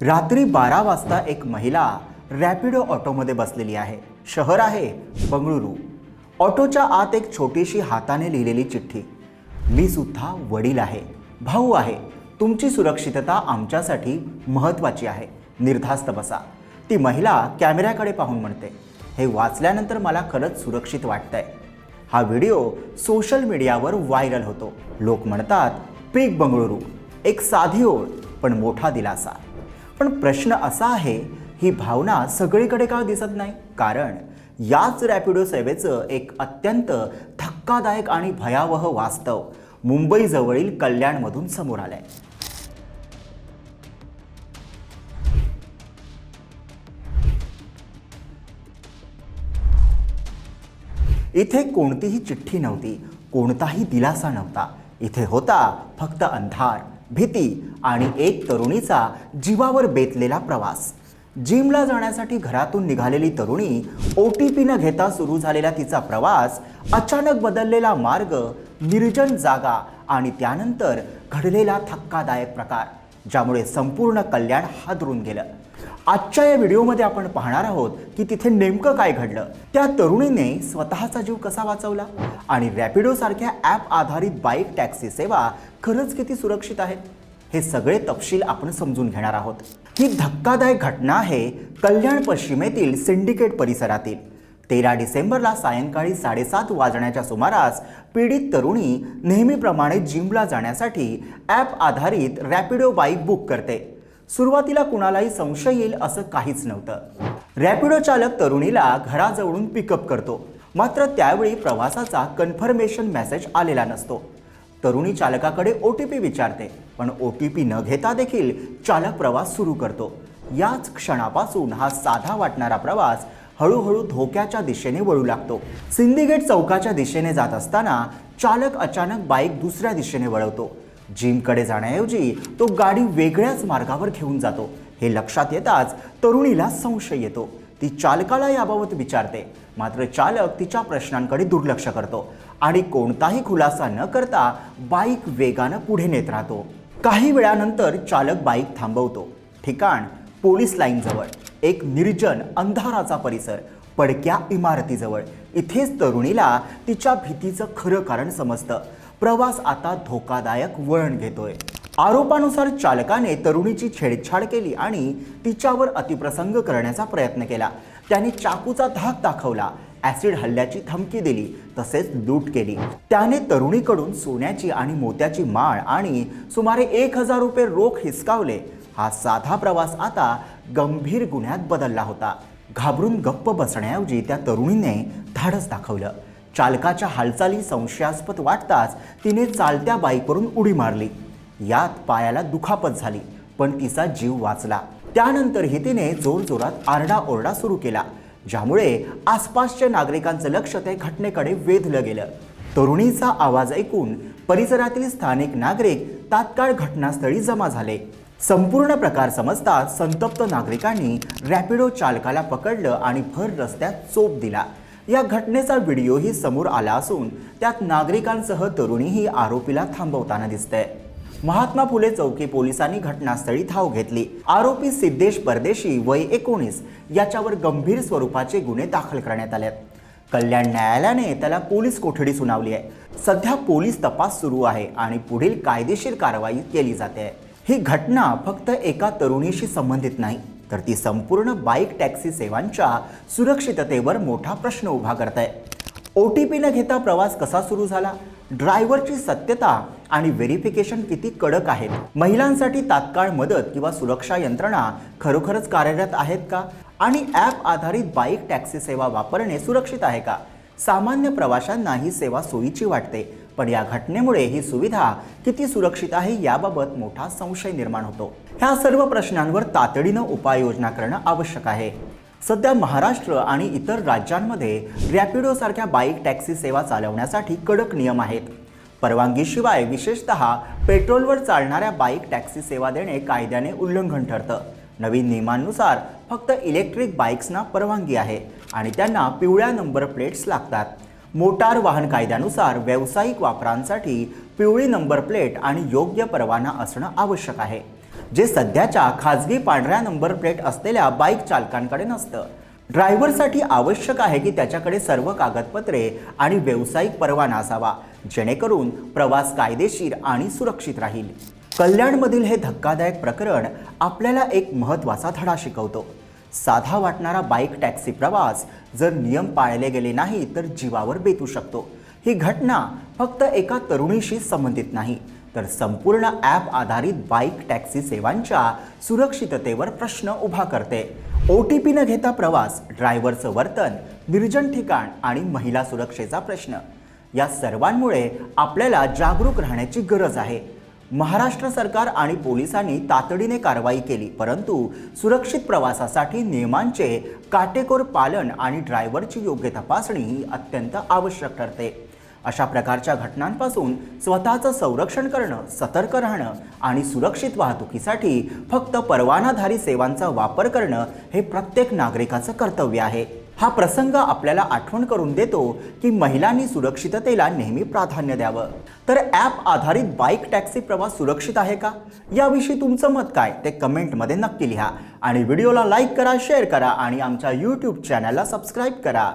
रात्री 12 वाजता एक महिला रॅपिडो ऑटोमध्ये बसलेली आहे। शहर आहे बंगळुरू। ऑटोच्या आत एक छोटीशी हाताने लिहिलेली चिठ्ठी। मी सुद्धा वडील आहे, भाऊ आहे, तुमची सुरक्षितता आमच्यासाठी महत्त्वाची आहे, निर्धास्त बसा। ती महिला कॅमेऱ्याकडे पाहून म्हणते, हे वाचल्यानंतर मला खरंच सुरक्षित वाटतंय। हा व्हिडिओ सोशल मीडियावर व्हायरल होतो। लोक म्हणतात पीक बंगळुरू, एक साधी ओळ पण मोठा दिलासा। पण प्रश्न असा आहे, ही भावना सगळीकडे का दिसत नाही? कारण याच रॅपिडो सेवेचं एक अत्यंत धक्कादायक आणि भयावह वास्तव मुंबई जवळील कल्याणमधून समोर आलंय। इथे कोणतीही चिठ्ठी नव्हती, कोणताही दिलासा नव्हता। इथे होता फक्त अंधार, भीती आणि एक तरुणीचा जीवावर बेतलेला प्रवास। जिमला जाण्यासाठी घरातून निघालेली तरुणी, OTP न घेता सुरू झालेला तिचा प्रवास, अचानक बदललेला मार्ग, निर्जन जागा आणि त्यानंतर घडलेला धक्कादायक प्रकार, ज्यामुळे संपूर्ण कल्याण हादरून गेलं। आजच्या या व्हिडिओमध्ये आपण पाहणार आहोत की तिथे नेमकं काय घडलं, त्या तरुणीने स्वतःचा जीव कसा वाचवला आणि रॅपिडो सारख्या ॲप आधारित बाईक टॅक्सी सेवा खरंच किती सुरक्षित आहेत, हे सगळे तपशील आपण समजून घेणार आहोत। ही धक्कादायक घटना आहे कल्याण पश्चिमेतील सिंडिकेट परिसरातील। 13 डिसेंबरला सायंकाळी 7:30 वाजण्याच्या सुमारास पीडित तरुणी नेहमीप्रमाणे जिमला जाण्यासाठी ॲप आधारित रॅपिडो बाईक बुक करते। सुरुवातीला कुणालाही संशय येईल असं काहीच नव्हतं। रॅपिडो चालक तरुणीला घराजवळून पिकअप करतो, मात्र त्यावेळी प्रवासाचा कन्फर्मेशन मेसेज आलेला नसतो। तरुणी चालकाकडे OTP विचारते, पण OTP न घेता देखील चालक प्रवास सुरू करतो। याच क्षणापासून हा साधा वाटणारा प्रवास हळूहळू धोक्याच्या दिशेने वळू लागतो। सिंडिकेट चौकाच्या दिशेने जात असताना चालक अचानक बाईक दुसऱ्या दिशेने वळवतो। जिमकडे जाण्याऐवजी तो गाडी वेगळ्याच मार्गावर घेऊन जातो। हे लक्षात येताच तरुणीला संशय येतो। ती चालकाला याबाबत विचारते, मात्र चालक तिच्या प्रश्नांकडे दुर्लक्ष करतो आणि कोणताही खुलासा न करता बाईक वेगानं पुढे नेत राहतो। काही वेळानंतर चालक बाईक थांबवतो। ठिकाण पोलीस लाईनजवळ, एक निर्जन अंधाराचा परिसर, पडक्या इमारतीजवळ। इथेच तरुणीला तिच्या भीतीचं खरं कारण समजतं। प्रवास आता धोकादायक वळण घेतोय। आरोपानुसार चालकाने तरुणीची छेडछाड केली आणि तिच्यावर अतिप्रसंग करण्याचा प्रयत्न केला। त्याने चाकूचा धाक दाखवला, ॲसिड हल्ल्याची धमकी दिली, तसेच लूट केली। त्याने तरुणीकडून सोन्याची आणि मोत्याची माळ आणि सुमारे 1000 रुपये रोख हिसकावले। हा साधा प्रवास आता गंभीर गुन्ह्यात बदलला होता। घाबरून गप्प बसण्याऐवजी त्या तरुणीने धाडस दाखवलं। चालकाच्या हालचाली संशयास्पद वाटताच तिने चालत्या बाईकवरून उडी मारली। यात पायाला दुखापत झाली, पण तिचा जीव वाचला। त्यानंतरही तिने जोरजोरात आरडाओरडा सुरू केला, ज्यामुळे आसपासच्या नागरिकांचं लक्ष त्या घटनेकडे वेधलं गेलं। तरुणीचा आवाज ऐकून परिसरातील स्थानिक नागरिक तात्काळ घटनास्थळी जमा झाले। संपूर्ण प्रकार समजताच संतप्त नागरिकांनी रॅपिडो चालकाला पकडलं आणि भर रस्त्यात चोप दिला। या घटनेचा व्हिडिओही समोर आला असून त्यात नागरिकांसह तरुणीही आरोपीला थांबवताना दिसते। महात्मा फुले चौकी पोलिसांनी घटनास्थळी धाव घेतली। आरोपी सिद्धेश परदेशी वय 19 याच्यावर गंभीर स्वरूपाचे गुन्हे दाखल करण्यात आले। कल्याण न्यायालयाने त्याला पोलीस कोठडी सुनावली आहे। सध्या पोलीस तपास सुरू आहे आणि पुढील कायदेशीर कारवाई केली जाते। ही घटना फक्त एका तरुणीशी संबंधित नाही, तर ती संपूर्ण बाईक टॅक्सी सेवांच्या सुरक्षिततेवर मोठा प्रश्न उभा करते। OTP न घेता प्रवास कसा सुरू झाला? ड्रायव्हरची सत्यता आणि व्हेरिफिकेशन किती कडक आहेत? महिलांसाठी तात्काळ मदत किंवा सुरक्षा यंत्रणा खरोखरच कार्यरत आहेत का? आणि ॲप आधारित बाईक टॅक्सी सेवा वापरणे सुरक्षित आहे का? सामान्य प्रवाशांना ही सेवा सोयीची वाटते, पण या घटनेमुळे ही सुविधा किती सुरक्षित आहे याबाबत मोठा संशय निर्माण होतो। ह्या सर्व प्रश्नांवर तातडीनं उपाययोजना करणं आवश्यक आहे। सध्या महाराष्ट्र आणि इतर राज्यांमध्ये रॅपिडो सारख्या बाईक टॅक्सी सेवा चालवण्यासाठी कडक नियम आहेत। परवानगीशिवाय विशेषतः पेट्रोलवर चालणाऱ्या बाईक टॅक्सी सेवा देणे कायद्याने उल्लंघन ठरतं। नवीन नियमांनुसार फक्त इलेक्ट्रिक बाईक्सना परवानगी आहे आणि त्यांना पिवळ्या नंबर प्लेट्स लागतात। मोटार वाहन कायद्यानुसार व्यावसायिक वापरांसाठी पिवळी नंबर प्लेट आणि योग्य परवाना असणं आवश्यक आहे। जे सध्याच्या खाजगी पांढऱ्या नंबर प्लेट असलेल्या बाईक चालकांकडे नसतं. ड्रायव्हरसाठी आवश्यक आहे की त्याच्याकडे सर्व कागदपत्रे आणि व्यावसायिक परवाना असावा, जेणेकरून प्रवास कायदेशीर आणि सुरक्षित राहील. कल्याणमधील हे धक्कादायक प्रकरण आपल्याला एक महत्त्वाचा धडा शिकवतो. साधा वाटणारा बाईक टॅक्सी प्रवास जर नियम पाळले गेले नाही तर जीवावर बेतू शकतो. ही घटना फक्त एका तरुणीशी संबंधित नाही, तर संपूर्ण ॲप आधारित बाईक टॅक्सी सेवांच्या सुरक्षिततेवर प्रश्न उभा करते. OTP न घेता प्रवास, ड्रायव्हरचं वर्तन, निर्जन ठिकाण आणि महिला सुरक्षेचा प्रश्न, या सर्वांमुळे आपल्याला जागरूक राहण्याची गरज आहे. महाराष्ट्र सरकार आणि पोलिसांनी तातडीने कारवाई केली, परंतु सुरक्षित प्रवासासाठी नियमांचे काटेकोर पालन आणि ड्रायव्हरची योग्य तपासणी ही अत्यंत आवश्यक ठरते. अशा प्रकारच्या घटनांपासून स्वतःचं संरक्षण करणं, सतर्क राहणं आणि सुरक्षित वाहतुकीसाठी फक्त परवानाधारी सेवांचा वापर करणं हे प्रत्येक नागरिकाचं कर्तव्य आहे. हा प्रसंग आपल्याला आठवण करून देतो की महिलांनी सुरक्षिततेला नेहमी प्राधान्य द्यावं. तर ॲप आधारित बाईक टॅक्सी प्रवास सुरक्षित आहे का, याविषयी तुमचं मत काय ते कमेंटमध्ये नक्की लिहा. आणि व्हिडिओला लाईक करा, शेअर करा आणि आमच्या YouTube चॅनलला सबस्क्राईब करा.